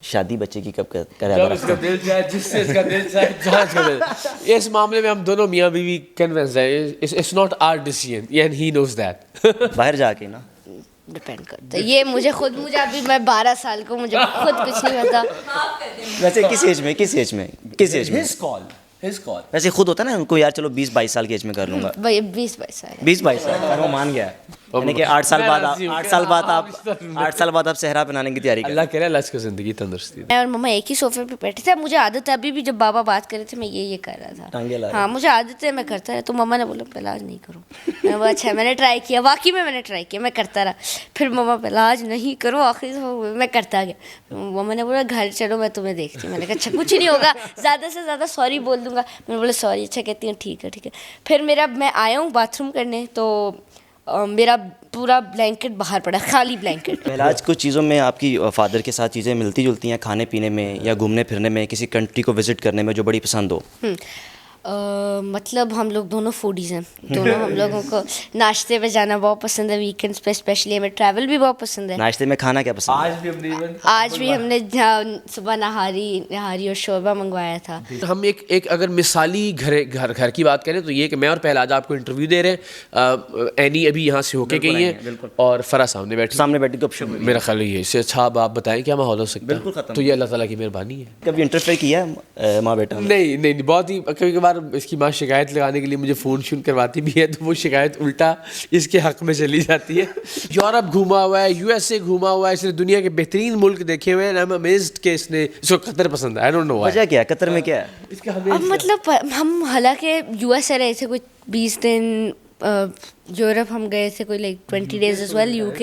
شادی بچے کی کب کرے جب اس کا دل چاہے، جس سے اس کا دل چاہے، جہاں اس کا دل. اس معاملے میں ہم دونوں میاں بیوی کنونس ہیں. It's not our decision and he knows that. باہر جا کے نا ڈپینڈ کرتا ہے یہ مجھے ابھی میں 12 سال کو مجھے خود کچھ نہیں پتا. ویسے کس ایج میں ہز کال ویسے خود ہوتا ہے نا ان کو، یار چلو 20-22 سال کی ایج میں کر لوں گا. 20-22 سال 20-22 سال وہ مان گیا، یعنی کہ 8 سال بعد آپ صحرا پہنانے کی تیاری کر. اللہ کرے اللہ اس کو زندگی تندرستی. میں اور مما ایک ہی صوفے پہ بیٹھے تھے. مجھے عادت ہے ابھی بھی جب بابا بات کر رہے تھے میں یہ کر رہا تھا. ہاں مجھے عادت ہے، میں کرتا رہا. تو مما نے بولا پہلے آج نہیں کرو. میں بولا اچھا. میں نے ٹرائی کیا، واقعی میں نے ٹرائی کیا، میں کرتا رہا. پھر مما پہلے آج نہیں کرو، آخری میں کرتا گیا. مما نے بولا گھر چلو میں تمہیں دیکھتی ہوں. میں نے کہا اچھا کچھ نہیں ہوگا، زیادہ سے زیادہ سوری بول دوں گا. میں نے بولا سوری. اچھا کہتی ہوں ٹھیک ہے. پھر میں آیا ہوں باتھ روم کرنے تو میرا پورا بلینکٹ باہر پڑا، خالی بلینکٹ. پہلاج کچھ چیزوں میں آپ کی فادر کے ساتھ چیزیں ملتی جلتی ہیں، کھانے پینے میں یا گھومنے پھرنے میں، کسی کنٹری کو وزٹ کرنے میں جو بڑی پسند ہو؟ مطلب ہم لوگ دونوں فوڈیز ہیں. دونوں ہم لوگوں کو ناشتے پہ جانا بہت پسند ہے، ویکینڈس پہ اسپیشلی. ہمیں ٹریول بھی بہت پسند ہے. ناشتے میں کھانا کیا پسند ہے؟ آج بھی ہم نے صبح نہاری اور شوربہ منگوایا تھا. ہم ایک اگر مثالی گھر کی بات کریں تو یہ کہ میں اور پہلاج آپ کو انٹرویو دے رہے ہیں. اینی ابھی یہاں سے ہو کے گئی ہیں اور فرح سامنے بیٹھی گپ شپ. میرا خیال یہ اس سے اچھا آپ بتائیں کیا ماحول ہو سکتا ہے. بالکل. تو یہ اللہ تعالیٰ کی مہربانی ہے. کبھی انٹرفیئر کیا ہے ماں بیٹا؟ نہیں بہت ہی کبھی کبھار اس کی ماں شکایت لگانے کے لیے مجھے فون کرواتی بھی ہے تو وہ شکایت الٹا اس کے حق میں چلی جاتی ہے. یورپ گھوما ہوا ہے، یو ایس اے گھوما ہوا ہے، اس نے دنیا کے بہترین ملک دیکھے ہوئے ہیں. آئی ایم امیزڈ کہ اس کو قطر پسند ہے. آئی ڈونٹ نو وجہ کیا ہے قطر میں کیا ہے؟ اب مطلب ہم حالانکہ یو ایس اے رہے تھے کوئی 20 دن، یورپ ہم گئے تھے کوئی 20 days as well, UK.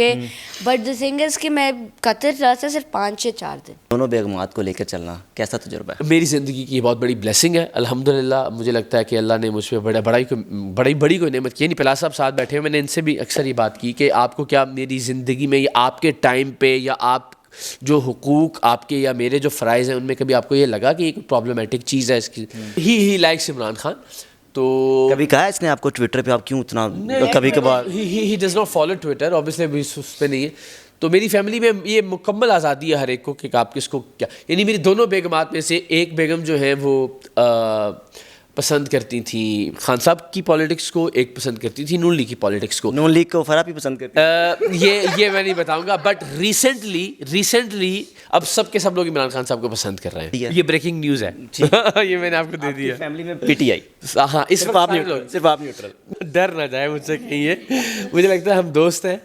But the thing is کہ میں قطر رہا تھا صرف 5 یا 4 دن. دونوں بیگمات کو لے کر چلنا کیسا تجربہ ہے؟ میری زندگی کی بہت بڑی بلیسنگ ہے الحمدللہ. مجھے لگتا ہے کہ اللہ نے مجھ پہ بڑی کوئی نعمت کی. یعنی پلاس صاحب ساتھ بیٹھے ہوئے، میں نے ان سے بھی اکثر یہ بات کی کہ آپ کو کیا میری زندگی میں یا آپ کے ٹائم پہ یا آپ جو حقوق آپ کے یا میرے جو فرائض ہیں ان میں کبھی آپ کو یہ لگا کہ ایک پرابلمٹک چیز ہے اس کی؟ He likes Imran Khan. تو کبھی کہا اس نے آپ کو ٹویٹر پہ آپ کیوں اتنا کبھی کبھار؟ He does not follow Twitter obviously, اس پہ نہیں ہے. تو میری فیملی میں یہ مکمل آزادی ہے ہر ایک کو کہ آپ کس کو کیا. یعنی میری دونوں بیگمات میں سے ایک بیگم جو ہے وہ پسند کرتی تھیں خان صاحب کی پالیٹکس کو، ایک پسند کرتی تھی نون لیگ کی پالیٹکس کو. نون لیگ کو فرح بھی پسند کرتی یہ میں نہیں بتاؤں گا. بٹ ریسنٹلی اب سب کے سب لوگ عمران خان صاحب کو پسند کر رہے ہیں. یہ بریکنگ نیوز ہے، یہ میں نے آپ کو دے دیا. فیملی میں پی ٹی آئی. ہاں اس صرف آپ نیوٹرل. ڈر نہ جائے مجھ سے کہیں یہ. مجھے لگتا ہے ہم دوست ہیں.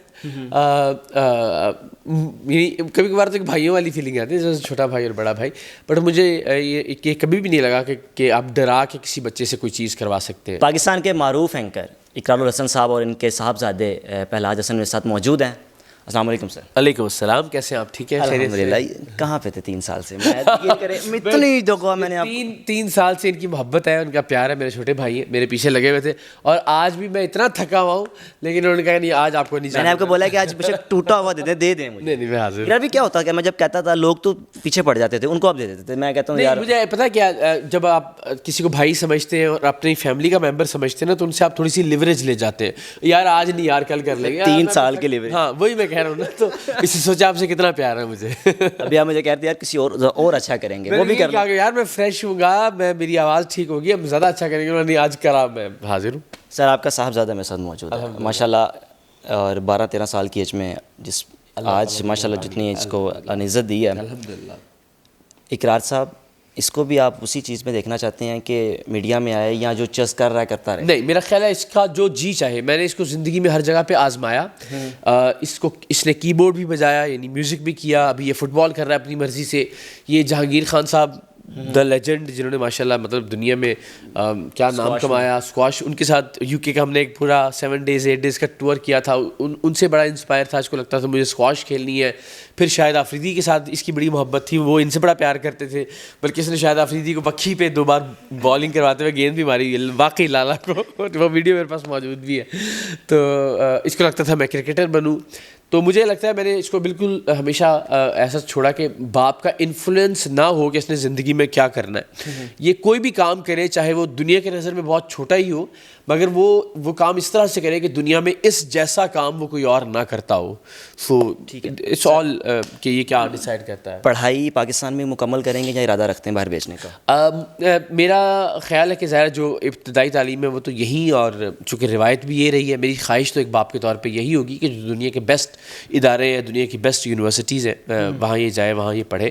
کبھی کبھار تو ایک بھائیوں والی فیلنگ آتی ہے جیسے چھوٹا بھائی اور بڑا بھائی. بٹ مجھے یہ کبھی بھی نہیں لگا کہ آپ ڈرا کے کسی بچے سے کوئی چیز کروا سکتے ہیں. پاکستان کے معروف اینکر اقرار الحسن صاحب اور ان کے صاحبزادے پہلاج حسن میرے ساتھ موجود ہیں. السلام علیکم سر. علیکم السلام. کیسے آپ؟ ٹھیک ہے الحمدللہ. کہاں پہ تھے 3 سال سے؟ اتنی جگہ میں نے 3 سال سے ان کی محبت ہے، ان کا پیار ہے. میرے چھوٹے بھائی ہیں، میرے پیچھے لگے ہوئے تھے اور آج بھی میں اتنا تھکا ہوا ہوں لیکن انہوں نے کہا نہیں آج آپ کو نہیں جانا. میں نے آپ کو بولا کہ آج بے ٹوٹا ہوا دے دیں مجھے. نہیں میں حاضر. یار بھی کیا ہوتا کہ میں جب کہتا تھا لوگ تو پیچھے پڑ جاتے تھے، ان کو آپ دے دیتے تھے. میں کہتا ہوں یار مجھے پتا کیا، جب آپ کسی کو بھائی سمجھتے ہیں اور اپنی فیملی کا ممبر سمجھتے ہیں نا تو ان سے آپ تھوڑی سی لیوریج لے جاتے ہیں. یار آج نہیں یار کل کر لیں گے. 3 سال کے لیوریج. ہاں وہی میں کہہ رہا ہوں نا. تو اس سے سوچا آپ سے کتنا پیار ہے مجھے. ابھی آپ مجھے کہتے ہیں یار کسی اور اچھا کریں گے، وہ بھی کر لیں. یار میں فریش ہوں گا، میری آواز ٹھیک ہوگی، ہم زیادہ اچھا کریں گے. نہیں آج کرا میں حاضر ہوں. سر آپ کا صاحبزادہ میرے ساتھ موجود ہے ماشاء اللہ، اور 12-13 سال کی ایج میں جس آج ماشاء اللہ جتنی ایج کو اللہ نے عزت دی ہے. الحمدللہ. اقرار صاحب اس کو بھی آپ اسی چیز میں دیکھنا چاہتے ہیں کہ میڈیا میں آئے یا جو چس کر رہا ہے کرتا رہے؟ نہیں، میرا خیال ہے اس کا جو جی چاہے. میں نے اس کو زندگی میں ہر جگہ پہ آزمایا. اس نے کی بورڈ بھی بجایا، یعنی میوزک بھی کیا. ابھی یہ فٹ بال کر رہا ہے اپنی مرضی سے. یہ جہانگیر خان صاحب دا لیجنڈ جنہوں نے ماشاء اللہ مطلب دنیا میں کیا نام کمایا اسکواش، ان کے ساتھ یو کے کا ہم نے ایک پورا 7 days 8 days کا ٹور کیا تھا. ان سے بڑا انسپائر تھا. اس کو لگتا تھا مجھے اسکواش کھیلنی ہے. پھر شاہد آفریدی کے ساتھ اس کی بڑی محبت تھی، وہ ان سے بڑا پیار کرتے تھے. بلکہ اس نے شاہد آفریدی کو پکھی پہ 2 بار بالنگ کرواتے ہوئے گیند بھی ماری واقعی لالا کو. وہ ویڈیو میرے پاس موجود بھی ہے. تو اس کو لگتا تھا میں کرکٹر بنوں. تو مجھے لگتا ہے میں نے اس کو بالکل ہمیشہ ایسا چھوڑا کہ باپ کا انفلوئنس نہ ہو کہ اس نے زندگی میں کیا کرنا ہے. یہ کوئی بھی کام کرے چاہے وہ دنیا کے نظر میں بہت چھوٹا ہی ہو, مگر وہ کام اس طرح سے کرے کہ دنیا میں اس جیسا کام وہ کوئی اور نہ کرتا ہو. سو اٹس آل کہ یہ کیا ڈیسائیڈ کرتا ہے. پڑھائی پاکستان میں مکمل کریں گے یا ارادہ رکھتے ہیں باہر بھیجنے کا؟ میرا خیال ہے کہ ظاہر جو ابتدائی تعلیم ہے وہ تو یہی, اور چونکہ روایت بھی یہ رہی ہے, میری خواہش تو ایک باپ کے طور پہ یہی ہوگی کہ جو دنیا کے بیسٹ ادارے ہیں, دنیا کی بیسٹ یونیورسٹیز ہیں, وہاں یہ جائے, وہاں یہ پڑھے,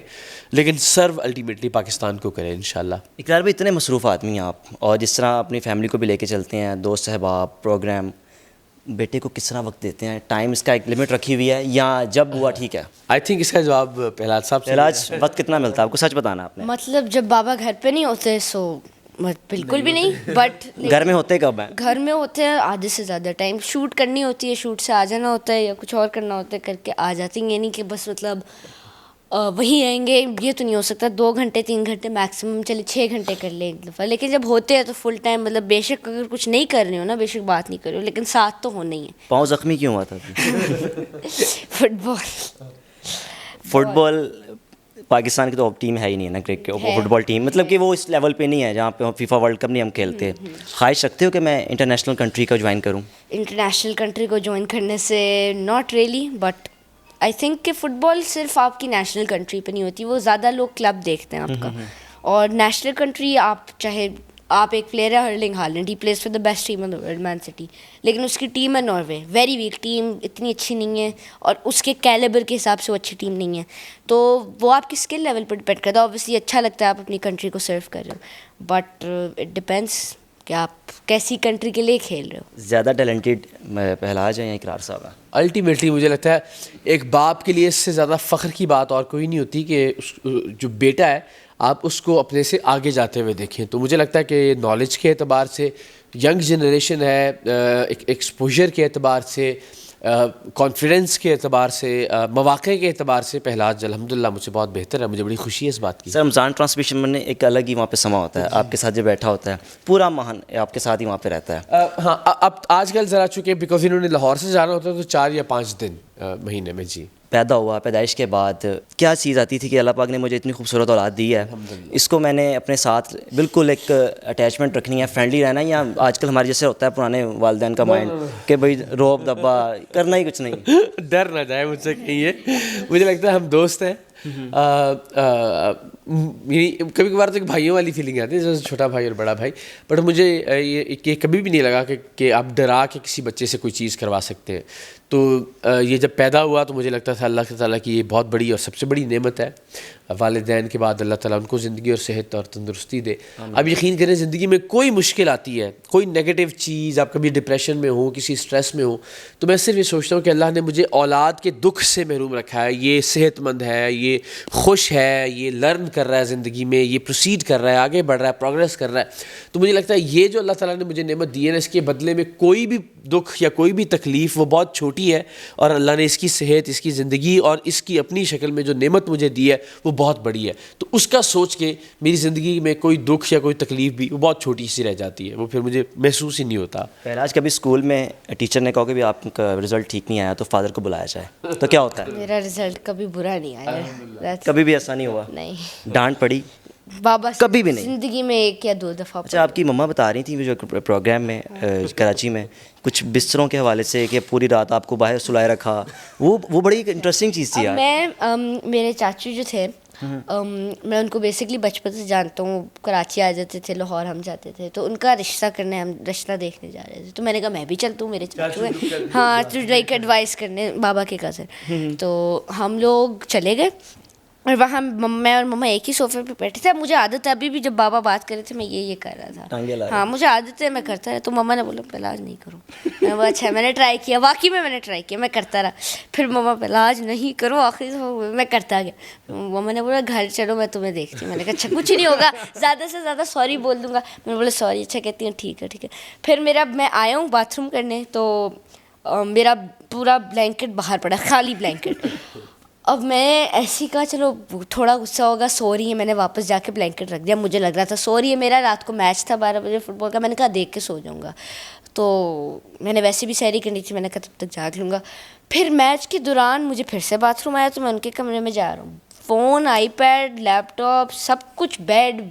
لیکن سرو الٹیمیٹلی پاکستان کو کرے انشاءاللہ. اقرار بھائی اتنے مصروف آدمی ہیں آپ, اور جس طرح اپنی فیملی کو بھی لے کے چلتے ہیں, دوست احباب, پروگرام, بیٹے کو کس طرح وقت دیتے ہیں؟ ٹائم اس کا ایک لمٹ رکھی ہوئی ہے یا جب ہوا ٹھیک ہے؟ آئی تھنک اس کا جواب پہلاج صاحب سے. پہلاج وقت کتنا ملتا ہے آپ کو؟ سچ بتانا آپ نے. مطلب جب بابا گھر پہ نہیں ہوتے سو بالکل بھی نہیں, بٹ گھر میں ہوتے کب ہیں؟ گھر میں ہوتے ہیں آدھے سے زیادہ ٹائم. شوٹ کرنی ہوتی ہے, شوٹ سے آ جانا ہوتا ہے, یا کچھ اور کرنا ہوتا ہے, کر کے آ جاتے ہیں. یہ نہیں کہ بس مطلب وہیں رہیں گے, یہ تو نہیں ہو سکتا. 2 گھنٹے 3 گھنٹے میکسیمم, چلے 6 گھنٹے کر لیں ایک دفعہ, لیکن جب ہوتے ہیں تو فل ٹائم. مطلب بے شک اگر کچھ نہیں کر رہے ہو نا, بے شک بات نہیں کر رہے ہو, لیکن ساتھ تو ہونا ہی ہے. پاؤں زخمی کیوں ہوا تھا؟ فٹ بال پاکستان کی تو ٹیم ہے ہی نہیں ہے نا, کرکٹ فٹ بال ٹیم, مطلب کہ وہ اس لیول پہ نہیں ہے جہاں پہ فیفا ورلڈ کپ نہیں ہم کھیلتے. خواہش رکھتے ہو کہ میں انٹرنیشنل کنٹری کو جوائن کروں؟ انٹرنیشنل کنٹری کو جوائن کرنے سے not really, but I think کہ فٹ بال صرف آپ کی نیشنل کنٹری پہ نہیں ہوتی, وہ زیادہ لوگ کلب دیکھتے ہیں آپ کا. اور نیشنل کنٹری آپ چاہے آپ ایک پلیئر ہے Erling Haaland, he plays for the best team in the world, Man City, لیکن اس کی ٹیم ہے ناروے, ویری ویک ٹیم, اتنی اچھی نہیں ہے, اور اس کے کیلیبر کے حساب سے وہ اچھی ٹیم نہیں ہے. تو وہ آپ کی اسکل لیول پر ڈپینڈ کرتا ہے. اوبویسلی اچھا لگتا ہے آپ اپنی کنٹری کو سرو کر رہے ہو, بٹ اٹ ڈپینڈس کہ آپ کیسی کنٹری کے لیے کھیل رہے ہو. زیادہ ٹیلنٹڈ پہلاج ہیں یا اقرار صاحب ہیں؟ الٹیمیٹلی مجھے لگتا ہے ایک باپ کے لیے اس سے زیادہ فخر کی بات اور کوئی نہیں ہوتی کہ جو بیٹا ہے آپ اس کو اپنے سے آگے جاتے ہوئے دیکھیں. تو مجھے لگتا ہے کہ نالج کے اعتبار سے ینگ جنریشن ہے, ایکسپوجر کے اعتبار سے, کانفیڈنس کے اعتبار سے, مواقع کے اعتبار سے پہلاج الحمدللہ مجھ سے بہت بہتر ہے. مجھے بڑی خوشی ہے اس بات کی. سر رمضان ٹرانسمیشن میں ایک الگ ہی وہاں پہ سما ہوتا ہے, آپ کے ساتھ جو بیٹھا ہوتا ہے پورا ماہن آپ کے ساتھ ہی وہاں پہ رہتا ہے. ہاں اب آج کل ذرا چونکہ بیکاز انہوں نے لاہور سے جانا ہوتا ہے تو 4 یا 5 دن مہینے میں. جی پیدا ہوا, پیدائش کے بعد کیا چیز آتی تھی کہ اللہ پاک نے مجھے اتنی خوبصورت اولاد دی ہے, اس کو میں نے اپنے ساتھ بالکل ایک اٹیچمنٹ رکھنی ہے, فرینڈلی رہنا ہے, یا آج کل ہمارے جیسے ہوتا ہے پرانے والدین کا مائنڈ کہ بھائی روب دبا کرنا ہی کچھ نہیں؟ ڈر نہ جائے مجھ سے کہیے, مجھے لگتا ہے ہم دوست ہیں. کبھی کبھار تو ایک بھائیوں والی فیلنگ آتی ہے, جیسے چھوٹا بھائی اور بڑا بھائی, بٹ مجھے یہ کبھی بھی نہیں لگا کہ آپ ڈرا کے کسی بچے سے کوئی چیز کروا سکتے ہیں. تو یہ جب پیدا ہوا تو مجھے لگتا تھا اللہ تعالیٰ کی یہ بہت بڑی اور سب سے بڑی نعمت ہے. والدین کے بعد اللہ تعالیٰ ان کو زندگی اور صحت اور تندرستی دے. اب یقین کریں زندگی میں کوئی مشکل آتی ہے, کوئی نیگیٹو چیز, آپ کبھی ڈپریشن میں ہو, کسی اسٹریس میں ہو, تو میں صرف یہ سوچتا ہوں کہ اللہ نے مجھے اولاد کے دکھ سے محروم رکھا ہے. یہ صحت مند ہے, یہ خوش ہے, یہ لرن کر رہا ہے زندگی میں, یہ پروسیڈ کر رہا ہے, آگے بڑھ رہا ہے, پروگریس کر رہا ہے. تو مجھے لگتا ہے یہ جو اللہ تعالیٰ نے مجھے نعمت دی ہے نا, اس کے بدلے میں کوئی بھی دکھ یا کوئی بھی تکلیف وہ بہت چھوٹی ہے, اور اللہ نے اس کی صحت, اس کی زندگی اور اس کی اپنی شکل میں جو نعمت مجھے دی ہے وہ بہت بڑی ہے. تو اس کا سوچ کے میری زندگی میں کوئی دکھ یا کوئی تکلیف بھی وہ بہت چھوٹی سی رہ جاتی ہے, وہ پھر مجھے محسوس ہی نہیں ہوتا. پہلاج کبھی اسکول میں ٹیچر نے کہا کہ بھی آپ کا رزلٹ ٹھیک نہیں آیا تو فادر کو بلایا جائے, تو کیا ہوتا ہے؟ میرا رزلٹ کبھی برا نہیں آیا, کبھی بھی ایسا نہیں ہوا؟ نہیں. ڈانٹ پڑی؟ بابا کبھی بھی نہیں زندگی میں 1 یا 2 دفعہ. اچھا, آپ کی مما بتا رہی تھیں جو پروگرام میں کراچی میں کچھ بستروں کے حوالے سے کہ پوری رات آپ کو باہر سلائے رکھا, وہ بڑی انٹرسٹنگ چیز تھی. میں میرے چاچو جو تھے, میں ان کو بیسکلی بچپن سے جانتا ہوں. کراچی آ جاتے تھے, لاہور ہم جاتے تھے, تو ان کا رشتہ کرنے, ہم رشتہ دیکھنے جا رہے تھے. تو میں نے کہا میں بھی چلتا ہوں, میرے چاچو ہیں, ہاں, تو لائک ایڈوائز کرنے, بابا کے کزن. تو ہم لوگ چلے گئے, اور وہاں میں اور مما ایک ہی صوفے پہ بیٹھے تھے. مجھے عادت ہے, ابھی بھی جب بابا بات کر رہے تھے میں یہ کر رہا تھا. ہاں, مجھے عادت ہے, میں کرتا رہا. تو مما نے بولا پہلاج نہیں کرو. میں بولا اچھا, میں نے ٹرائی کیا, واقعی میں نے ٹرائی کیا, میں کرتا رہا. پھر مما پہلاج نہیں کرو, آخری میں کرتا گیا. مما نے بولا گھر چلو, میں تمہیں دیکھتی ہوں. میں نے کہا اچھا کچھ نہیں ہوگا, زیادہ سے زیادہ سوری بول دوں گا. میں نے بولا سوری. اچھا کہتی ہوں ٹھیک ہے. پھر میں آیا ہوں باتھ روم کرنے, تو میرا پورا بلینکٹ باہر پڑا, خالی بلینکٹ. اب میں ایسی کہا چلو تھوڑا غصہ ہوگا, سو رہی ہے. میں نے واپس جا کے بلینکٹ رکھ دیا, مجھے لگ رہا تھا سو رہی ہے. میرا رات کو میچ تھا 12 بجے فٹ بال کا, میں نے کہا دیکھ کے سو جاؤں گا. تو میں نے ویسے بھی سحری کرنی تھی, میں نے کہا تب تک جاگ لوں گا. پھر میچ کے دوران مجھے پھر سے باتھ روم آیا تو میں ان کے کمرے میں جا رہا ہوں, phone, iPad, laptop, سب کچھ, بیڈ,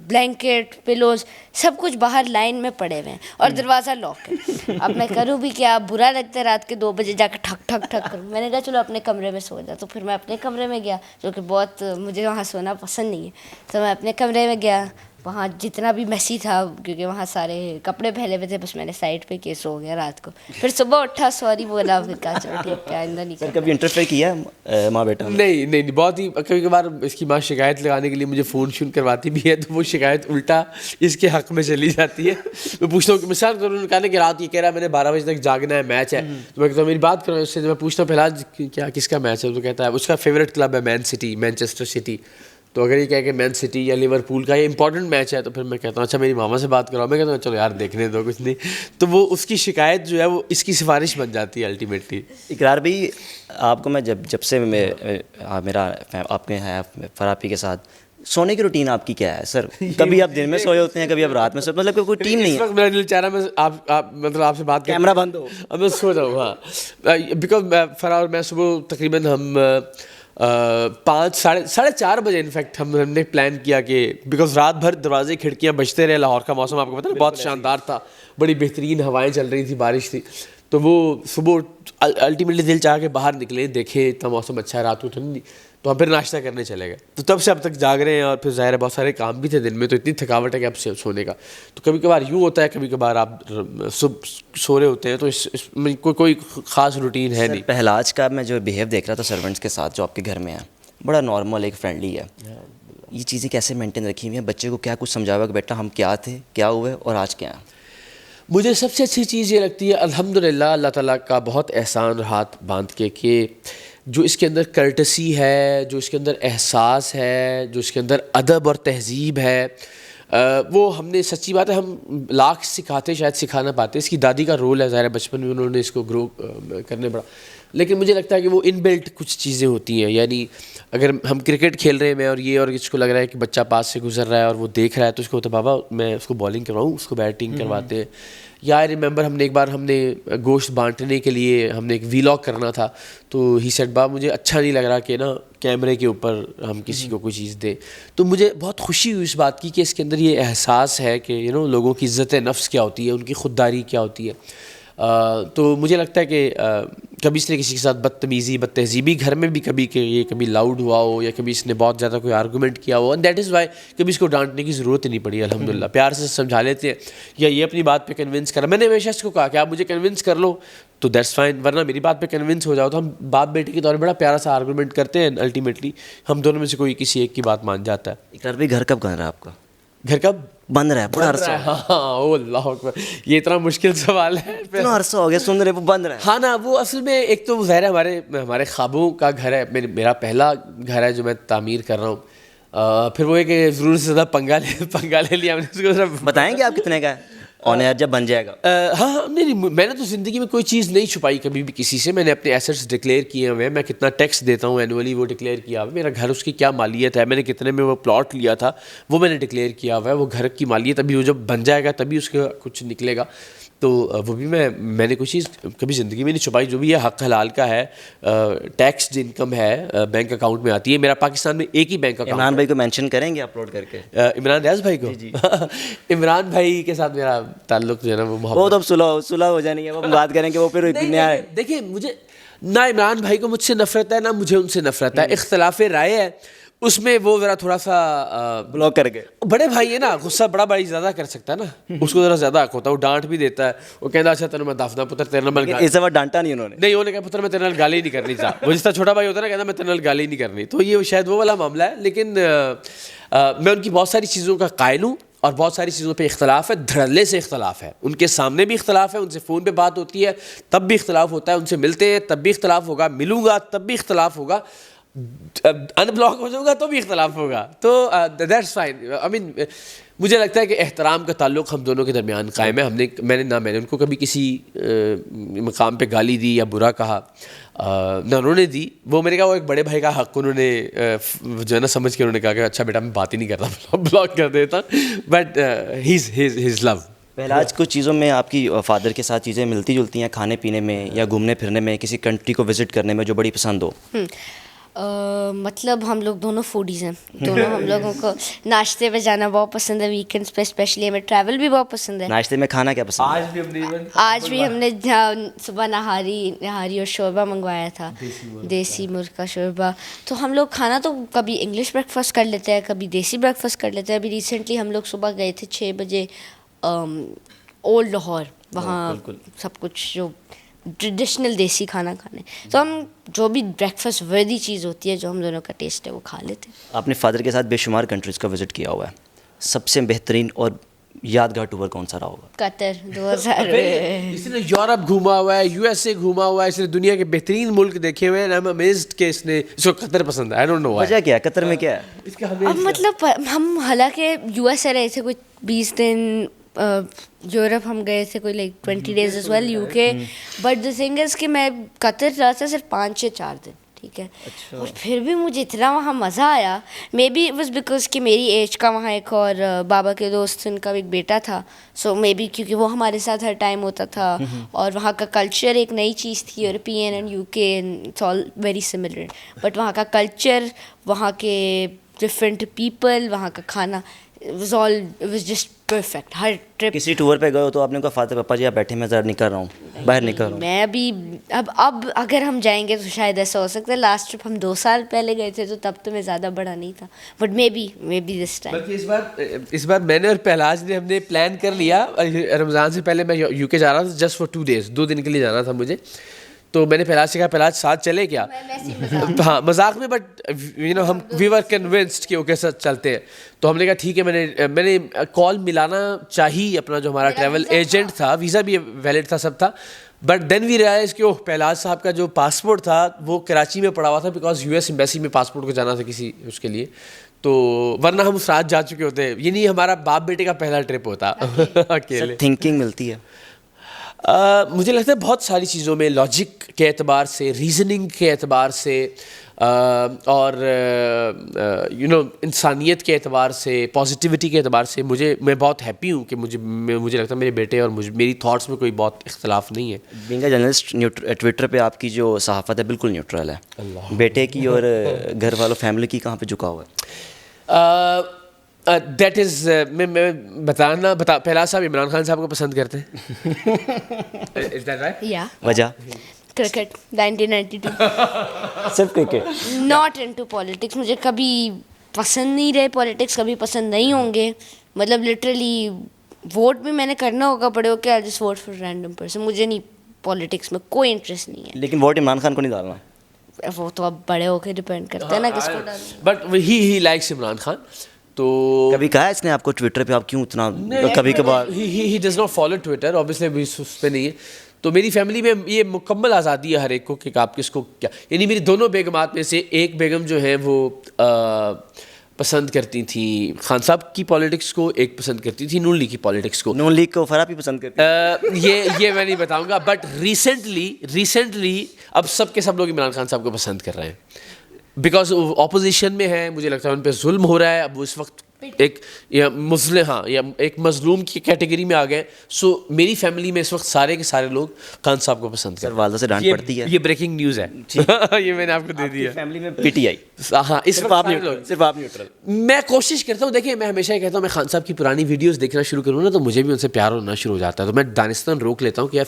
بلینکٹ, پلوز, سب کچھ باہر لائن میں پڑے ہوئے ہیں اور دروازہ لاک ہے. اب میں کروں بھی کیا, برا لگتا ہے رات کے 2 بجے جا کے ٹھک ٹھک ٹھک کروں. میں نے کہا چلو اپنے کمرے میں سو جا. تو پھر میں اپنے کمرے میں گیا, جو کہ بہت مجھے وہاں سونا پسند نہیں ہے, تو میں اپنے کمرے میں گیا. وہاں جتنا بھی میسی تھا, کیونکہ وہاں سارے کپڑے پھیلے ہوئے تھے, بس میں نے سائڈ پہ کیے, سو گیا رات کو. پھر صبح اٹھا, سوری بولا, پھر کہا چلو ٹھیک ہے آئندہ نہیں کروں. کبھی انٹرفیئر کیا ہے ماں بیٹا؟ نہیں, بہت ہی کبھی کبھار اس کی ماں شکایت لگانے کے لیے مجھے فون کرواتی بھی ہے, تو وہ شکایت الٹا اس کے حق میں چلی جاتی ہے. میں پوچھتا ہوں کہ مثال کے طور پر کہا کہ رات یہ کہہ رہا ہے میں نے 12 بجے تک جاگنا ہے, میچ ہے, تو میں کہتا ہوں میری بات کروں اس سے. میں پوچھتا ہوں پہلا کیا کس کا میچ ہے, تو کہتا ہے اس کا فیوریٹ کلب ہے مین سٹی, مینچسٹر سٹی. تو اگر یہ کہہ کہ مین سٹی یا لیورپول کا یہ امپورٹنٹ میچ ہے, تو پھر میں کہتا ہوں اچھا میری ماما سے بات کراؤ. میں کہتا ہوں چلو یار دیکھنے دو, کچھ نہیں. تو وہ اس کی شکایت جو ہے وہ اس کی سفارش بن جاتی ہے الٹیمیٹلی. اقرار بھائی, آپ کو میں جب سے میرا آپ کے ہیں فراپی کے ساتھ, سونے کی روٹین آپ کی کیا ہے سر؟ کبھی آپ دن میں سوئے ہوتے ہیں, کبھی آپ رات میں سوئے, مطلب کوئی ٹیم نہیں ہے؟ اس وقت میرا دل چاہ رہا ہے میں مطلب آپ سے بات کروں, کیمرہ بند ہو, اب میں سو جاؤں. ہاں, بیکاز فرا اور میں صبح تقریباً ہم 4:30 بجے انفیکٹ ہم نے پلان کیا کہ بیکاز رات بھر دروازے کھڑکیاں بجتے رہے. لاہور کا موسم آپ کو پتہ ہے بہت شاندار تھا, بڑی بہترین ہوائیں چل رہی تھی, بارش تھی. تو وہ صبح الٹیمیٹلی دل چاہ کے باہر نکلے, دیکھے اتنا موسم اچھا ہے, رات کو ٹھنڈی, تو ہم پھر ناشتہ کرنے چلے گئے. تو تب سے اب تک جاگ رہے ہیں, اور پھر ظاہر ہے بہت سارے کام بھی تھے دن میں, تو اتنی تھکاوٹ ہے کہ اب سے سونے کا. تو کبھی کبھار یوں ہوتا ہے, کبھی کبھار آپ صبح سو رہے ہوتے ہیں, تو اس میں کوئی خاص روٹین ہے نہیں. پہلاج کا میں جو بیہیو دیکھ رہا تھا سرونٹس کے ساتھ جو آپ کے گھر میں ہیں, بڑا نارمل ایک فرینڈلی ہے. یہ چیزیں کیسے مینٹین رکھی ہوئی ہیں؟ بچے کو کیا کچھ سمجھاوا کہ بیٹا ہم کیا تھے, کیا ہوئے اور آج کیا ہیں؟ مجھے سب سے اچھی چیز یہ لگتی ہے الحمدللہ اللہ تعالیٰ کا بہت احسان ہاتھ باندھ کے, کہ جو اس کے اندر کرٹسی ہے, جو اس کے اندر احساس ہے, جو اس کے اندر ادب اور تہذیب ہے, وہ ہم نے, سچی بات ہے, ہم لاکھ سکھاتے شاید سکھا نہ پاتے. اس کی دادی کا رول ہے, ظاہر ہے بچپن میں انہوں نے اس کو گرو کرنے پڑا, لیکن مجھے لگتا ہے کہ وہ ان بلٹ کچھ چیزیں ہوتی ہیں. یعنی اگر ہم کرکٹ کھیل رہے ہیں میں اور یہ, اور اس کو لگ رہا ہے کہ بچہ پاس سے گزر رہا ہے اور وہ دیکھ رہا ہے, تو اس کو ہوتا ہے بابا میں اس کو بالنگ کرواؤں, اس کو بیٹنگ کرواتے ہیں. یا آئی ریممبر ہم نے ایک بار ہم نے گوشت بانٹنے کے لیے ہم نے ایک ویلاگ کرنا تھا, تو ہی سیڈ بابا مجھے اچھا نہیں لگ رہا کہ نا کیمرے کے اوپر ہم کسی کو کوئی چیز دیں. تو مجھے بہت خوشی ہوئی اس بات کی کہ اس کے اندر یہ احساس ہے کہ لوگوں کی عزت نفس کیا ہوتی ہے, ان کی خودداری کیا ہوتی ہے. تو مجھے لگتا ہے کہ کبھی اس نے کسی کے ساتھ بدتمیزی بد تہذیبی گھر میں بھی کبھی کہ یہ کبھی لاؤڈ ہوا ہو, یا کبھی اس نے بہت زیادہ کوئی آرگومنٹ کیا ہو, اینڈ دیٹ از وائی کبھی اس کو ڈانٹنے کی ضرورت ہی نہیں پڑی الحمدللہ. پیار سے سمجھا لیتے ہیں, یا یہ اپنی بات پہ کنونس کرا. میں نے ہمیشہ اس کو کہا کہ آپ مجھے کنونس کر لو تو دیٹس فائن, ورنہ میری بات پہ کنونس ہو جاؤ. تو ہم باپ بیٹے کے طور پہ بڑا پیارا سا آرگومنٹ کرتے ہیں, الٹیمیٹلی ہم دونوں میں سے کوئی کسی ایک کی بات مان جاتا ہے. اقرار بھائی گھر کب بن رہا ہے آپ کا؟ گھر کب بن رہا ہے؟ بڑا عرصہ. ہاں او اللہ اکبر, یہ اتنا مشکل سوال ہے. اتنا عرصہ ہو گیا سن رہے, وہ بن رہا ہے. ہاں نا, وہ اصل میں ایک تو ظاہر ہے ہمارے خوابوں کا گھر ہے, میرا پہلا گھر ہے جو میں تعمیر کر رہا ہوں. پھر وہ ہے کہ ضرور سے زیادہ پنگا لے لیا ہم نے. اس کو بتائیں گے آپ کتنے کا ہے آن ایئر جب بن جائے گا؟ ہاں نہیں, میں نے تو زندگی میں کوئی چیز نہیں چھپائی کبھی بھی کسی سے. میں نے اپنے ایسٹس ڈکلیئر کیے ہوئے ہیں, میں کتنا ٹیکس دیتا ہوں اینولی وہ ڈکلیئر کیا ہوا ہے. میرا گھر اس کی کیا مالیت ہے, میں نے کتنے میں وہ پلاٹ لیا تھا وہ میں نے ڈکلیئر کیا ہوا ہے. وہ گھر کی مالیت ابھی وہ جب بن جائے گا تبھی اس کا کچھ نکلے گا. تو وہ بھی میں نے کوئی چیز کبھی زندگی میں نہیں چھپائی. جو بھی ہے حق حلال کا ہے, ٹیکسڈ انکم ہے, بینک اکاؤنٹ میں آتی ہے. میرا پاکستان میں ایک ہی بینک اکاؤنٹ. عمران بھائی کو مینشن کریں گے اپلوڈ کر کے؟ عمران ریاض بھائی کو؟ عمران بھائی کے ساتھ میرا تعلق جو ہے نا وہ وہ تو اب صلح ہو جانی ہے, وہ بات کریں کہ وہ پھر نیا ہے. دیکھیں مجھے نہ عمران بھائی کو مجھ سے نفرت ہے, نہ مجھے ان سے نفرت ہے. اختلاف رائے ہے, اس میں وہ ذرا تھوڑا سا بلاک کر گئے. بڑے بھائی ہے نا, غصہ بڑا بھائی زیادہ کر سکتا ہے نا, اس کو ذرا زیادہ حق ہوتا ہے. وہ ڈانٹ بھی دیتا ہے, وہ کہتا اچھا تینوں میں دافنا پتر تیرے نال اس دفعہ ڈانٹا نہیں انہوں نے. نہیں, انہوں نے کہا پتر میں تیرے نال گالی نہیں کرنی چاہ. وہ جس طرح چھوٹا بھائی ہوتا ہے نا, کہتا میں تیرے نال گالی نہیں کرنی. تو یہ شاید وہ والا معاملہ ہے. لیکن میں ان کی بہت ساری چیزوں کا قائل ہوں, اور بہت ساری چیزوں پہ اختلاف ہے, دھڑلے سے اختلاف ہے. ان کے سامنے بھی اختلاف ہے, ان سے فون پہ بات ہوتی ہے تب بھی اختلاف ہوتا ہے, ان سے ملتے ہیں تب بھی اختلاف ہوگا, ملوں گا تب بھی اختلاف ہوگا, ان بلاک ہو جاؤں گا تو بھی اختلاف ہوگا. تو دیٹس فائن. آئی مین مجھے لگتا ہے کہ احترام کا تعلق ہم دونوں کے درمیان قائم ہے. میں نے ان کو کبھی کسی مقام پہ گالی دی یا برا کہا, نہ انہوں نے دی. وہ میں نے کہا وہ ایک بڑے بھائی کا حق انہوں نے جو ہے نا سمجھ کے انہوں نے کہا کہ اچھا بیٹا میں بات ہی نہیں کرتا, بلاک کر دیتا. بٹ ہیز لو. پہلاج کچھ چیزوں میں آپ کی فادر کے ساتھ چیزیں ملتی جلتی ہیں کھانے پینے میں یا گھومنے پھرنے میں, کسی کنٹری کو وزٹ کرنے میں جو بڑی پسند ہو؟ مطلب ہم لوگ دونوں فوڈیز ہیں, دونوں ہم لوگوں کو ناشتے پہ جانا بہت پسند ہے, ویکینڈس پہ اسپیشلی ہمیں ٹریول بھی بہت پسند ہے. ناشتے میں کھانا کیا پسند ہے؟ آج بھی ہم نے صبح نہاری اور شوربہ منگوایا تھا, دیسی مرغ کا شوربہ. تو ہم لوگ کھانا تو کبھی انگلش بریک فاسٹ کر لیتے ہیں, کبھی دیسی بریک فاسٹ کر لیتے ہیں. ابھی ریسنٹلی ہم لوگ صبح گئے تھے 6 بجے اولڈ لاہور, وہاں سب کچھ جو ٹریڈیشنل دیسی کھانا کھانے. تو ہم جو بھی بریک فاسٹ وردی چیز ہوتی ہے جو ہم دونوں کا ٹیسٹ ہے وہ کھا لیتے ہیں. آپ نے فادر کے ساتھ بے شمار کنٹریز کا وزٹ کیا ہوا ہے, سب سے بہترین اور یادگار ٹور کون سا رہا ہوگا؟ قطر 2000. اس نے یورپ گھوما ہوا ہے, یو ایس اے گھوما ہوا ہے, اس نے دنیا کے بہترین ملک دیکھے ہوئے ہیں. امیزڈ کہ اس کو قطر پسند ہے. آئی ڈونٹ نو وجہ کیا ہے قطر میں کیا ہے؟ اب مطلب ہم حالانکہ یو ایس اے رہے تھے کوئی 20 دن, یورپ ہم گئے تھے کوئی like 20 days as well, you کے. بٹ دا تھنگ از کہ میں قطر رہا تھا صرف 5 یا 4 دن, ٹھیک ہے, اور پھر بھی مجھے اتنا وہاں مزہ آیا. Maybe it was because کہ میری ایج کا وہاں ایک اور بابا کے دوست ان کا ایک بیٹا تھا, سو مے بی کیونکہ وہ ہمارے ساتھ ہر ٹائم ہوتا تھا, اور وہاں کا کلچر ایک نئی چیز تھی, European and U K it's all very similar. But وہاں کا کلچر, وہاں کے ڈفرینٹ پیپل, وہاں کا کھانا was just perfect. Hare trip کسی ٹور پہ گئے ہو تو آپ نے کہا فاتح پاپا جی آپ بیٹھے, میں ذرا نکل رہا ہوں, باہر نکل رہا ہوں. میں ابھی اب اگر ہم جائیں گے تو شاید ایسا ہو سکتا ہے. لاسٹ ٹرپ ہم 2 سال پہلے گئے تھے تو تب تو میں زیادہ بڑا نہیں تھا, but maybe this time. بلکہ اس بار میں نے اور پہلاج نے ہم نے پلان کر لیا. رمضان سے پہلے میں یو کے جا رہا تھا جسٹ فار 2 days, 2 دن کے لیے جانا تھا مجھے. تو میں نے پہلاج سے کہا پہلاج ساتھ چلے کیا, ہاں مذاق میں, بٹ یو نو ہم وی ور کنونسڈ کہ اوکے ساتھ چلتے ہیں. تو ہم نے کہا ٹھیک ہے. میں نے کال ملانا چاہی اپنا جو ہمارا ٹریول ایجنٹ تھا, ویزا بھی ویلڈ تھا, سب تھا. بٹ دین وی ریئلائز کہ پہلاج صاحب کا جو پاسپورٹ تھا وہ کراچی میں پڑا ہوا تھا, بیکاز یو ایس ایمبیسی میں پاسپورٹ کو جانا تھا کسی اس کے لیے. تو ورنہ ہم ساتھ جا چکے ہوتے. یہ نہیں ہمارا باپ بیٹے کا پہلا ٹرپ ہوتا اکیلے. تھنکنگ ملتی ہے مجھے لگتا ہے بہت ساری چیزوں میں, لاجک کے اعتبار سے, ریزننگ کے اعتبار سے, اور یو نو انسانیت کے اعتبار سے, پازیٹیوٹی کے اعتبار سے. میں بہت ہیپی ہوں کہ مجھے لگتا ہے میرے بیٹے اور میری تھاٹس میں کوئی بہت اختلاف نہیں ہے. بینگ اے جرنلسٹ, ٹویٹر پہ آپ کی جو صحافت ہے بالکل نیوٹرل ہے. بیٹے کی اور گھر والوں فیملی کی کہاں پہ جھکا ہوا ہے؟ دیٹ از میں پہلا صاحب عمران خان صاحب کو پسند کرتے ہیں. Is that right? یا وجہ کرکٹ 1992. صرف کرکٹ, ناٹ انٹو پالیٹکس. مجھے کبھی پسند نہیں رہے پالیٹکس, کبھی پسند نہیں ہوں گے. مطلب لٹرلی ووٹ بھی میں نے کرنا ہوگا بڑے ہو کے, just vote for random person. مجھے نہیں پالیٹکس میں کوئی انٹرسٹ نہیں ہے. لیکن ووٹ عمران خان کو نہیں ڈالنا, وہ تو اب بڑے ہو کے ڈپینڈ کرتے ہیں نا کس کو ڈالنا. But he likes Imran Khan. تو کبھی کہا اس نے آپ کو ٹویٹر پہ آپ کیوں اتنا, کبھی کبھار he does not follow Twitter, obviously اس پہ نہیں ہے. تو میری فیملی میں یہ مکمل آزادی ہے ہر ایک کو کہ آپ کس کو کیا, یعنی میری دونوں بیگمات میں سے ایک بیگم جو ہے وہ پسند کرتی تھیں خان صاحب کی پالیٹکس کو, ایک پسند کرتی تھی نون لیگ کی پالیٹکس کو. نون لیگ کو فرا بھی پسند کرتے ہیں, یہ میں نہیں بتاؤں گا. بٹ ریسنٹلی اب سب کے سب لوگ عمران خان صاحب کو پسند کر رہے ہیں, بیکاز اپوزیشن میں ہے. مجھے لگتا ہے ان پہ ظلم ہو رہا ہے. اب وہ اس وقت ایک ایک مظلوم کی کیٹیگری میں آ گئے. سو میری فیملی میں اس وقت سارے کے سارے لوگ خان صاحب کو پسند سر والدہ سے ڈانٹ پڑتی ہے. یہ بریکنگ نیوز ہے, یہ میں نے آپ کو دے دیا. فیملی میں پی ٹی آئی, ہاں اس وقت صرف آپ نیوٹرل. میں کوشش کرتا ہوں, دیکھیں میں ہمیشہ یہ کہتا ہوں, میں خان صاحب کی پرانی ویڈیوز دیکھنا شروع کروں نا تو مجھے بھی ان سے پیار ہونا شروع ہو جاتا ہے. تو میں دانستان روک لیتا ہوں کہ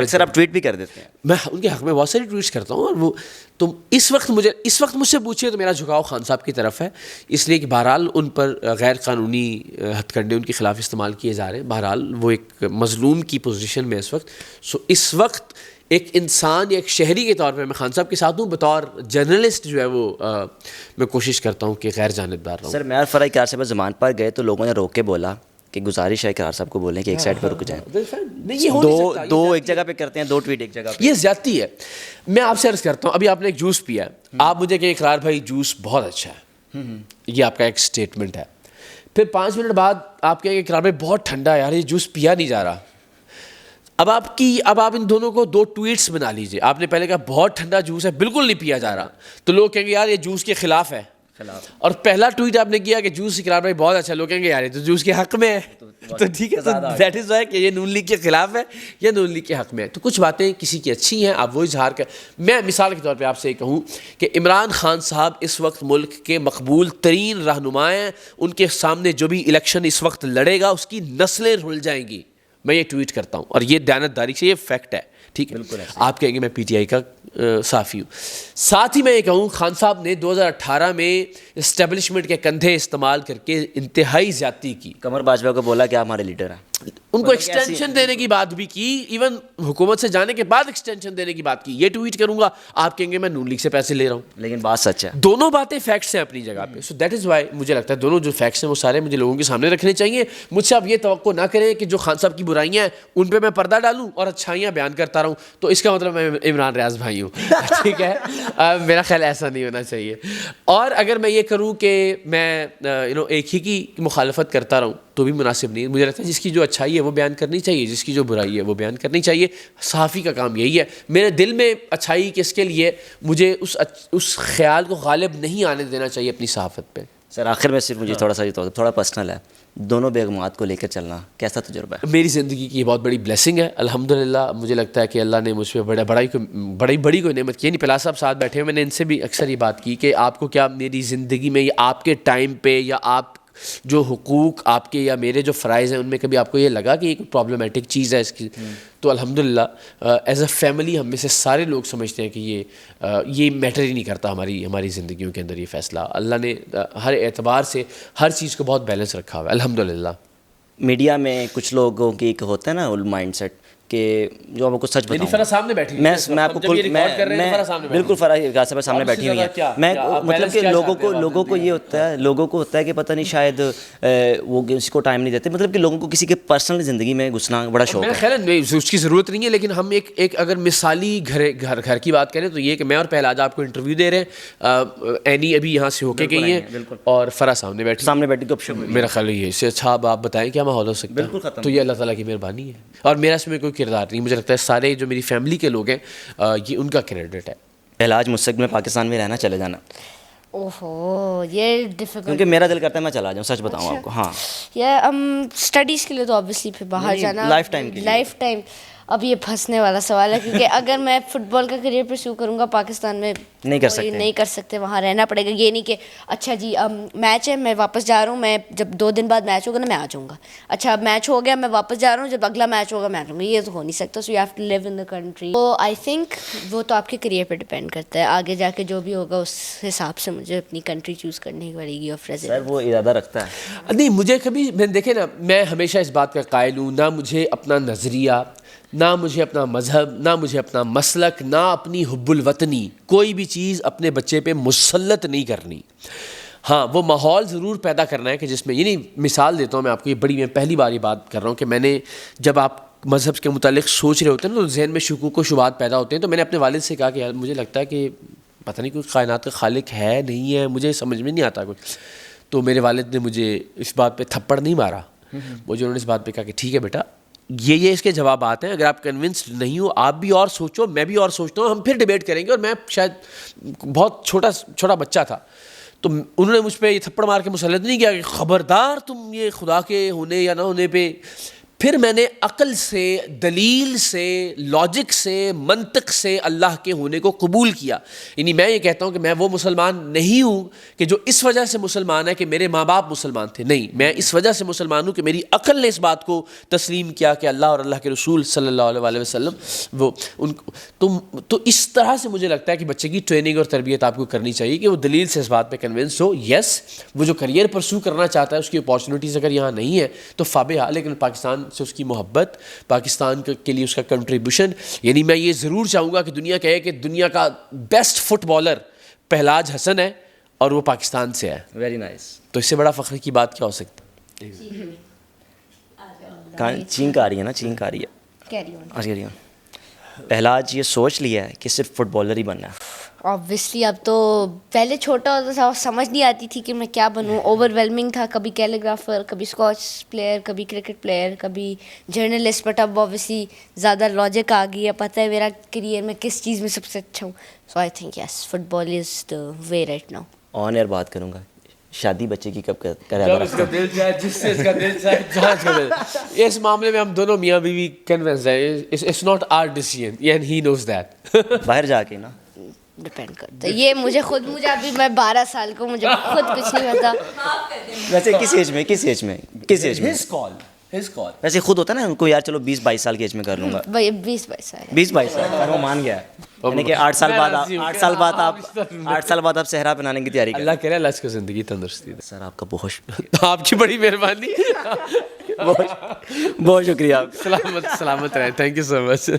سر آپ ٹویٹ بھی کر دیتے ہیں. میں ان کے حق میں بہت ساری ٹویٹس کرتا ہوں. اور وہ تو اس وقت مجھ سے پوچھیے تو میرا جھکاؤ خان صاحب کی طرف ہے, اس لیے کہ بہرحال ان پر غیر قانونی ہتھ کنڈے ان کے خلاف استعمال کیے جا رہے ہیں. بہرحال وہ ایک مظلوم کی پوزیشن میں اس وقت. سو اس وقت ایک انسان یا ایک شہری کے طور پہ میں خان صاحب کے ساتھ ہوں. بطور جرنلسٹ جو ہے وہ میں کوشش کرتا ہوں کہ غیر جانبدار رہوں. سر معیار فرح کار صاحب زمان پر گئے تو لوگوں نے روک کے بولا کہ گزارش ہے قرار صاحب کو بولیں کہ ایک سائڈ پہ رک جائیں. دو ایک جگہ پہ کرتے ہیں, 2 ٹویٹ ایک جگہ پہ. یہ زیادتی ہے. میں آپ سے عرض کرتا ہوں, ابھی آپ نے ایک جوس پیا ہے, آپ مجھے کہ اقرار بھائی جوس بہت اچھا ہے, یہ آپ کا ایک اسٹیٹمنٹ ہے. پھر 5 منٹ بعد آپ کہیں کہ اقرار بھائی بہت ٹھنڈا ہے یار, یہ جوس پیا نہیں جا رہا. اب آپ ان دونوں کو 2 ٹویٹس بنا لیجیے. آپ نے پہلے کہا بہت ٹھنڈا جوس ہے, بالکل نہیں پیا جا رہا, تو لوگ کہیں گے یار یہ جوس کے خلاف ہے. اور پہلا ٹویٹ آپ نے کیا کہ جوس اقرار بھائی بہت اچھا، لوگ کہیں گے یار یہ تو جوس کے حق میں ہے، تو ٹھیک ہے، تو دیٹ از وائی کہ یہ نون لیگ کے خلاف ہے یا نون لیگ کے حق میں ہے. تو کچھ باتیں کسی کی اچھی ہیں آپ وہ اظہار کر. میں مثال کے طور پہ آپ سے یہ کہوں کہ عمران خان صاحب اس وقت ملک کے مقبول ترین رہنما ہیں، ان کے سامنے جو بھی الیکشن اس وقت لڑے گا اس کی نسلیں رل جائیں گی. میں یہ ٹویٹ کرتا ہوں اور یہ دیانتداری سے یہ فیکٹ ہے، ٹھیک ہے. آپ کہیں گے میں پی ٹی آئی کا صحافی ہوں. ساتھ ہی میں یہ کہوں خان صاحب نے 2018 میں اسٹیبلشمنٹ کے کندھے استعمال کر کے انتہائی زیادتی کی. قمر باجوہ کو بولا کہ آپ ہمارے لیڈر ہیں، ان کو ایکسٹینشن دینے کی بات بھی کی، ایون حکومت سے جانے کے بعد ایکسٹینشن دینے کی بات کی. یہ ٹویٹ کروں گا آپ کہیں گے میں نون لیگ سے پیسے لے رہا ہوں، لیکن بات سچ ہے. دونوں باتیں فیکٹس ہیں اپنی جگہ پہ. سو دیٹ از وائی مجھے لگتا ہے دونوں جو فیکٹس ہیں وہ سارے مجھے لوگوں کے سامنے رکھنے چاہیے. مجھ سے آپ یہ توقع نہ کریں کہ جو خان صاحب کی برائیاں ہیں ان پہ میں پردہ ڈالوں اور اچھائیاں بیان کرتا رہوں، تو اس کا مطلب میں عمران ریاض بھائی ہوں. ٹھیک ہے، میرا خیال ایسا نہیں ہونا چاہیے. اور اگر میں یہ کروں کہ میں ایک ہی کی مخالفت کرتا رہوں تو بھی مناسب نہیں. مجھے لگتا ہے جس کی جو اچھائی ہے وہ بیان کرنی چاہیے، جس کی جو برائی ہے وہ بیان کرنی چاہیے. صحافی کا کام یہی ہے. میرے دل میں اچھائی کس کے لیے، مجھے اس خیال کو غالب نہیں آنے دینا چاہیے اپنی صحافت پہ. سر آخر میں صرف مجھے تھوڑا سا یہ تھوڑا پرسنل ہے، دونوں بیگمات کو لے کر چلنا کیسا تجربہ ہے؟ میری زندگی کی یہ بہت بڑی بلیسنگ ہے الحمدللہ. مجھے لگتا ہے کہ اللہ نے مجھ پہ بڑی کوئی نعمت کی. نہیں پلا صاحب ساتھ بیٹھے ہوئے، میں نے ان سے بھی اکثر یہ بات کی کہ آپ کو کیا میری زندگی میں یا آپ کے ٹائم پہ یا آپ جو حقوق آپ کے یا میرے جو فرائض ہیں ان میں کبھی آپ کو یہ لگا کہ یہ کوئی پرابلمٹک چیز ہے اس کی؟ تو الحمدللہ ایز اے فیملی ہم میں سے سارے لوگ سمجھتے ہیں کہ یہ میٹر ہی نہیں کرتا ہماری زندگیوں کے اندر. یہ فیصلہ اللہ نے ہر اعتبار سے ہر چیز کو بہت بیلنس رکھا ہوا ہے الحمدللہ. میڈیا میں کچھ لوگوں کی ایک ہوتا ہے نا مائنڈ سیٹ کہ جو آپ کو سچ بتاؤں، فرح سامنے بیٹھی میں آپ کو بالکل فرح صاحب سامنے بیٹھی ہوئی ہیں. میں مطلب کہ لوگوں کو یہ ہوتا ہے کہ پتہ نہیں شاید وہ اس کو ٹائم نہیں دیتے. مطلب کہ لوگوں کو کسی کے پرسنل زندگی میں گھسنا بڑا شوق ہے. میرا خیال ہے اس کی ضرورت نہیں ہے، لیکن ہم ایک اگر مثالی گھر کی بات کریں تو یہ کہ میں اور پہلاج آپ کو انٹرویو دے رہے ہیں، اینی ابھی یہاں سے ہو کے گئی ہیں اور فرح سامنے بیٹھی گپ شپ. میرا خیال ہے اس سے اچھا آپ بتائیں کیا ماحول ہو سکتا ہے؟ تو یہ اللہ تعالیٰ کی مہربانی ہے اور میرا اس میں کوئی کردار نہیں. مجھے لگتا ہے سارے جو میری فیملی کے لوگ ہیں یہ ان کا کریڈٹ ہے. پہلاج مستقبل میں پاکستان میں رہنا چلے جانا؟ اوہو یہ ڈیفیکلٹ، کیونکہ میرا دل کرتا ہے میں چلا جاؤں، سچ بتاؤں آپ کو. ہاں یہ اسٹڈیز کے لیے تو آبویسلی پھر باہر جانا لائف ٹائم. اب یہ پھنسنے والا سوال ہے کیونکہ اگر میں فٹ بال کا کریئر پرسیو کروں گا پاکستان میں نہیں کر سکتے، وہاں رہنا پڑے گا. یہ نہیں کہ اچھا جی میچ ہے میں واپس جا رہا ہوں، میں جب 2 دن بعد میچ ہوگا نا میں آ جاؤں گا. اچھا اب میچ ہو گیا میں واپس جا رہا ہوں، جب اگلا میچ ہوگا میں آ جاؤں گا. یہ تو ہو نہیں سکتا. So you have to leave in the country. تو آئی تھنک وہ تو آپ کے کریئر پہ ڈپینڈ کرتا ہے. آگے جا کے جو بھی ہوگا اس حساب سے مجھے اپنی کنٹری چوز کرنی پڑے گی. اور سر وہ ارادہ رکھتا ہے نہیں مجھے کبھی دیکھیں نا، میں ہمیشہ اس بات کا قائل ہوں، نہ مجھے اپنا نظریہ، نہ مجھے اپنا مذہب، نہ مجھے اپنا مسلک، نہ اپنی حب الوطنی، کوئی بھی چیز اپنے بچے پہ مسلط نہیں کرنی. ہاں وہ ماحول ضرور پیدا کرنا ہے کہ جس میں، یعنی مثال دیتا ہوں میں آپ کو، میں پہلی بار یہ بات کر رہا ہوں کہ میں نے جب آپ مذہب کے متعلق سوچ رہے ہوتے ہیں تو ذہن میں شکوک و شبہات پیدا ہوتے ہیں. تو میں نے اپنے والد سے کہا کہ یار مجھے لگتا ہے کہ پتہ نہیں کوئی کائنات کا خالق ہے نہیں ہے، مجھے سمجھ میں نہیں آتا کچھ. تو میرے والد نے مجھے اس بات پہ تھپڑ نہیں مارا، مجھے انہوں نے اس بات پہ کہا کہ ٹھیک ہے بیٹا یہ اس کے جوابات ہیں، اگر آپ کنونسڈ نہیں ہو آپ بھی اور سوچو میں بھی اور سوچتا ہوں، ہم پھر ڈیبیٹ کریں گے. اور میں شاید بہت چھوٹا بچہ تھا تو انہوں نے مجھ پہ یہ تھپڑ مار کے مسلط نہیں کیا کہ خبردار تم یہ خدا کے ہونے یا نہ ہونے پہ. پھر میں نے عقل سے، دلیل سے، لاجک سے، منطق سے اللہ کے ہونے کو قبول کیا. یعنی میں یہ کہتا ہوں کہ میں وہ مسلمان نہیں ہوں کہ جو اس وجہ سے مسلمان ہے کہ میرے ماں باپ مسلمان تھے، نہیں، میں اس وجہ سے مسلمان ہوں کہ میری عقل نے اس بات کو تسلیم کیا کہ اللہ اور اللہ کے رسول صلی اللہ علیہ وسلم تو اس طرح سے مجھے لگتا ہے کہ بچے کی ٹریننگ اور تربیت آپ کو کرنی چاہیے کہ وہ دلیل سے اس بات پہ کنونس ہو. یس وہ جو کریئر پرسو کرنا چاہتا ہے اس کی اپارچونیٹیز اگر یہاں نہیں ہے تو فابہ، لیکن پاکستان سے اس کی محبت، پاکستان کے لیے اس کا کنٹریبیوشن. یعنی میں یہ ضرور چاہوں گا کہ دنیا کہے کہ دنیا کا بیسٹ فٹ بالر پہلاج حسن ہے اور وہ پاکستان سے ہے. Very nice. تو اس سے بڑا فخر کی بات کیا ہو سکتا ہے؟ چینک آ رہی ہے نا، چینک آ رہی ہے. پہلاج یہ سوچ لیا ہے کہ صرف فٹ بالر ہی بننا ہے؟ آبویسلی اب تو پہلے چھوٹا ہوتا تھا سمجھ نہیں آتی تھی کہ میں کیا بنوں. اوور ویلمنگ تھا، کبھی کیلیگرافر، کبھی اسکواش پلیئر، کبھی کرکٹ پلیئر، کبھی جرنلسٹ. بٹ اب آبویسلی زیادہ لاجک آ گئی ہے، پتہ ہے میرا کریئر میں کس چیز میں سب سے اچھا ہوں. So I think yes football is the way right now. On air بات کروں گا, شادی بچے کی کب کرے جب اس کا دل چاہے, جس سے اس کا دل چاہے, جہاں اس کا دل. اس معاملے میں ہم دونوں میاں بیوی کنونس ہیں, it's not our decision and he knows that. باہر جا کے نا ڈپینڈ کرتا ہے یہ مجھے ابھی میں 12 سال کو, مجھے خود کچھ نہیں پتا. ویسے کس ایج میں his call. ویسے خود ہوتا ہے نا ان کو, یار چلو 20-22 سال کی ایج میں کر لوں گا. 20-22 سال 20-22 سال وہ مان گیا ہے, یعنی کہ 8 سال بعد آپ صحرا بنانے کی تیاری کریں. اللہ کرے اللہ اس کو زندگی تندرستی دے. سر آپ کا بہت شکریہ, آپ کی بڑی مہربانی. بہت شکریہ. سلامت رہے, تھینک یو سو مچ.